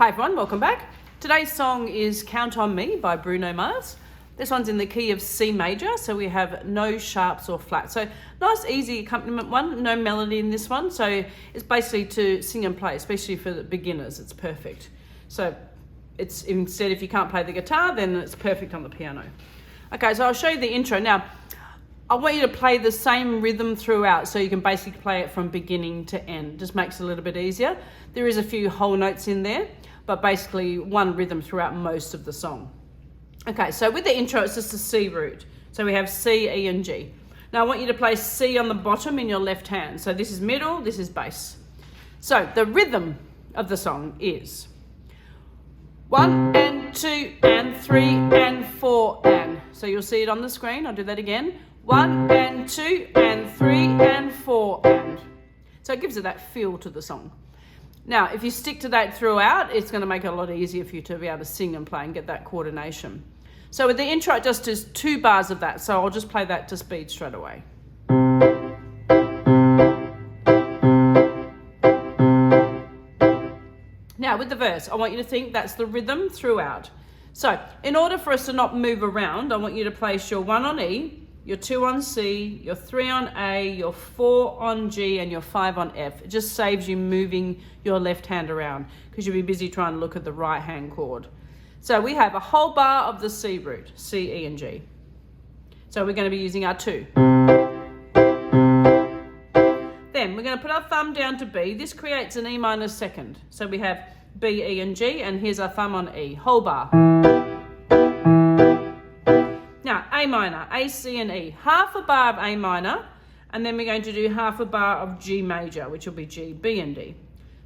Hi everyone, welcome back. Today's song is Count on Me by Bruno Mars. This one's in the key of C major, so we have no sharps or flats. So nice easy accompaniment one, no melody in this one. So it's basically to sing and play, especially for the beginners, it's perfect. So it's instead if you can't play the guitar, then it's perfect on the piano. Okay, so I'll show you the intro. Now, I want you to play the same rhythm throughout so you can basically play it from beginning to end. Just makes it a little bit easier. There is a few whole notes in there, but basically one rhythm throughout most of the song. Okay, so with the intro, it's just a C root. So we have C, E, and G. Now I want you to play C on the bottom in your left hand. So this is middle, this is bass. So the rhythm of the song is 1 and 2 and 3 and 4 and. So you'll see it on the screen. I'll do that again. 1 and 2 and 3 and 4 and. So it gives it that feel to the song. Now, if you stick to that throughout, it's going to make it a lot easier for you to be able to sing and play and get that coordination. So with the intro, it just does 2 bars of that. So I'll just play that to speed straight away. Now with the verse, I want you to think that's the rhythm throughout. So in order for us to not move around, I want you to place your 1 on E, your 2 on C, your 3 on A, your 4 on G, and your 5 on F. It just saves you moving your left hand around because you'll be busy trying to look at the right hand chord. So we have a whole bar of the C root, C, E, and G. So we're going to be using our 2. Then we're going to put our thumb down to B. This creates an E minor second. So we have B, E, and G, and here's our thumb on E, whole bar. Now, A minor, A, C, and E. Half a bar of A minor, and then we're going to do half a bar of G major, which will be G, B, and D.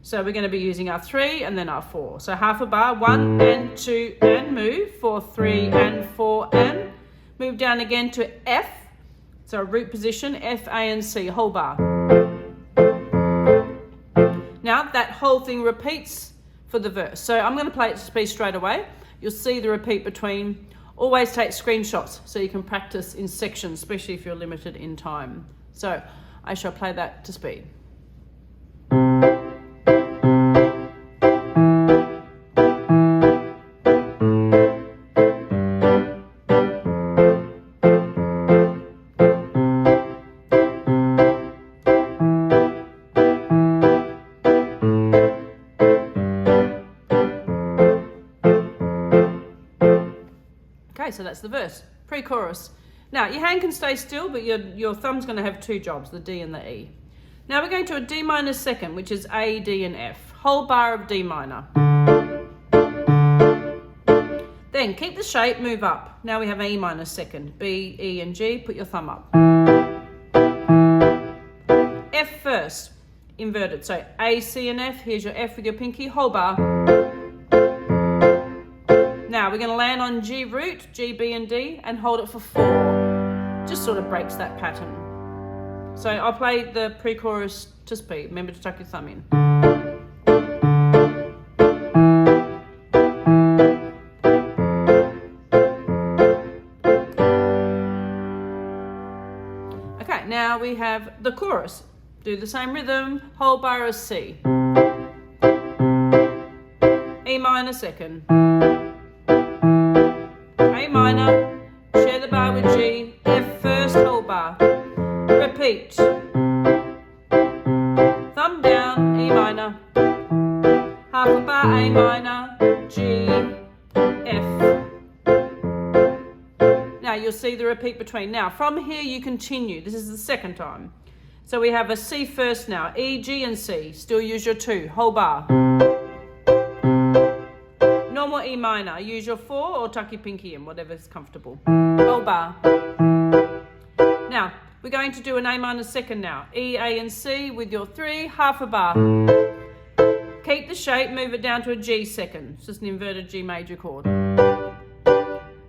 So we're going to be using our 3 and then our 4. So half a bar, 1 and 2 and move, 4, 3 and 4 and. Move down again to F, so root position, F, A, and C, whole bar. Now that whole thing repeats for the verse. So I'm going to play it to speed straight away. You'll see the repeat between. Always take screenshots so you can practice in sections, especially if you're limited in time. So I shall play that to speed. Okay, so that's the verse, pre-chorus. Now, your hand can stay still, but your thumb's going to have 2 jobs, the D and the E. Now we're going to a D minor second, which is A, D, and F. Whole bar of D minor. Then keep the shape, move up. Now we have E minor second, B, E, and G. Put your thumb up. F first, inverted. So A, C, and F. Here's your F with your pinky, whole bar. Now we're going to land on G root, G, B, and D, and hold it for 4. Just sort of breaks that pattern. So I'll play the pre-chorus to speed. Remember to tuck your thumb in. Okay, now we have the chorus. Do the same rhythm, whole bar of C. E minor second. A minor, share the bar with G, F first, whole bar. Repeat. Thumb down, E minor. Half a bar, A minor, G, F. Now you'll see the repeat between. Now from here you continue. This is the second time. So we have a C first now, E, G, and C. Still use your 2, whole bar. Normal E minor, use your 4 or tuck your pinky in, whatever's comfortable. Whole bar. Now, we're going to do an A minor second now. E, A, and C with your 3, half a bar. Keep the shape, move it down to a G second. It's just an inverted G major chord.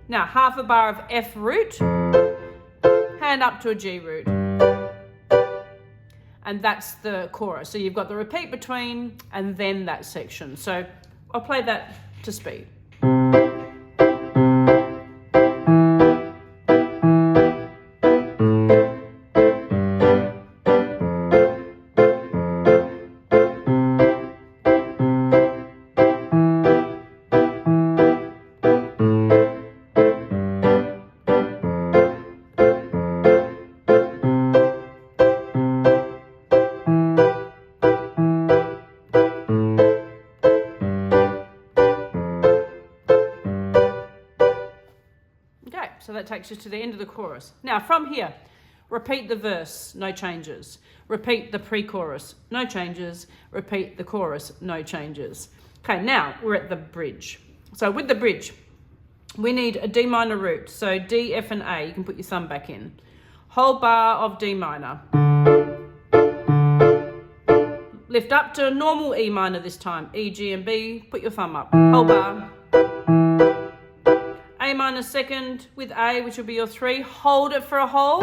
Now, half a bar of F root, hand up to a G root. And that's the chorus. So you've got the repeat between and then that section. So I'll play that to speed. So that takes you to the end of the chorus. Now from here, repeat the verse, no changes. Repeat the pre-chorus, no changes. Repeat the chorus, no changes. Okay, now we're at the bridge. So with the bridge, we need a D minor root. So D, F and A, you can put your thumb back in. Whole bar of D minor. Lift up to a normal E minor this time. E, G and B, put your thumb up. Whole bar. A minor second with A, which will be your 3. Hold it for a whole.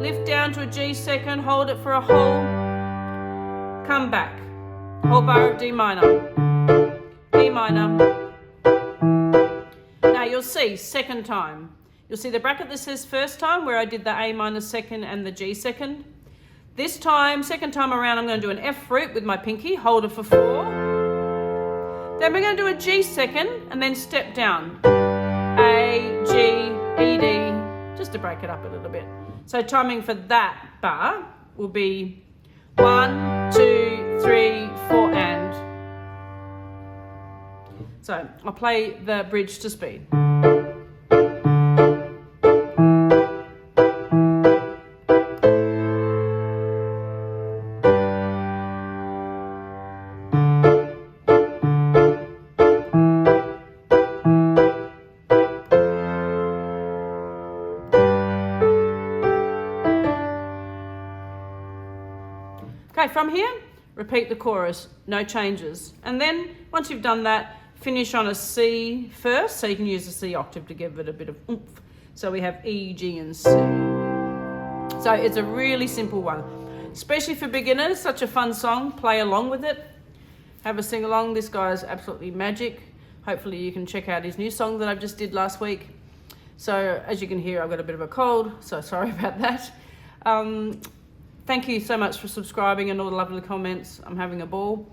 Lift down to a G second, hold it for a whole. Come back. Whole bar of D minor. E minor. Now you'll see, second time. You'll see the bracket that says first time, where I did the A minor second and the G second. This time, second time around, I'm going to do an F root with my pinky, hold it for 4. Then we're going to do a G second and then step down. A, G, E, D, just to break it up a little bit. So timing for that bar will be 1, 2, 3, 4, and. So I'll play the bridge to speed. Okay, from here, repeat the chorus, no changes. And then once you've done that, finish on a C first, so you can use the C octave to give it a bit of oomph. So we have E, G and C. So it's a really simple one, especially for beginners, such a fun song. Play along with it, have a sing along. This guy's absolutely magic. Hopefully you can check out his new song that I just did last week. So as you can hear, I've got a bit of a cold, so sorry about that. Thank you so much for subscribing and all the lovely comments. I'm having a ball.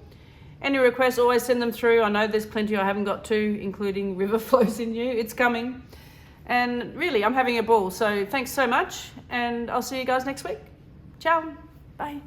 Any requests, always send them through. I know there's plenty I haven't got to, including River Flows in You. It's coming. And really, I'm having a ball. So thanks so much, and I'll see you guys next week. Ciao. Bye.